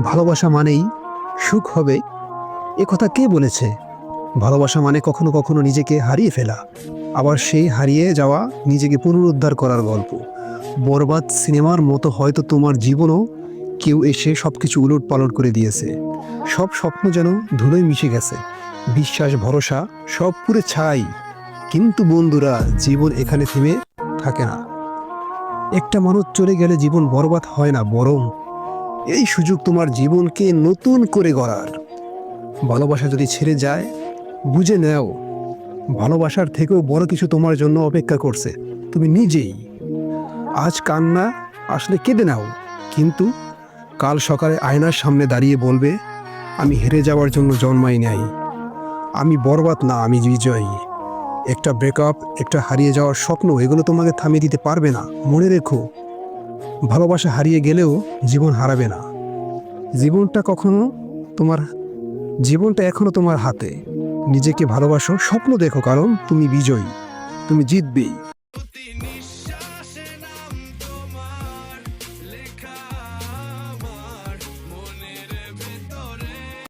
ভালোবাসা মানেই সুখ হবে, এ কথা কে বলেছে? ভালোবাসা মানে কখনো কখনো নিজেকে হারিয়ে ফেলা, আবার সেই হারিয়ে যাওয়া নিজেকে পুনরুদ্ধার করার গল্প। বরবাদ সিনেমার মতো হয়তো তোমার জীবনও কেউ এসে সবকিছু উলট পালট করে দিয়েছে। সব স্বপ্ন যেন ধুলোয় মিশে গেছে, বিশ্বাস ভরসা সব পুরে ছাই। কিন্তু বন্ধুরা, জীবন এখানে থেমে থাকে না। একটা মানুষ চলে গেলে জীবন বরবাদ হয় না, বরং এই সুযোগ তোমার জীবনকে নতুন করে গড়ার। ভালোবাসা যদি ছেড়ে যায়, বুঝে নাও ভালোবাসার থেকেও বড় কিছু তোমার জন্য অপেক্ষা করছে, তুমি নিজেই। আজ কান্না আসলে কেঁদে নাও, কিন্তু কাল সকালে আয়নার সামনে দাঁড়িয়ে বলবে, আমি হেরে যাওয়ার জন্য জন্মাই নাই, আমি বরবাদ না, আমি বিজয়ী। একটা ব্রেকআপ, একটা হারিয়ে যাওয়ার স্বপ্ন, এগুলো তোমাকে থামিয়ে দিতে পারবে না। মনে রেখো, ভালোবাসা হারিয়ে গেলেও জীবন হারাবে না। জীবনটা কখনো তোমার জীবনটা এখনো তোমার হাতে। নিজেকে ভালোবাসো, স্বপ্ন দেখো, কারণ তুমি বিজয়ী, তুমি জিতবেই।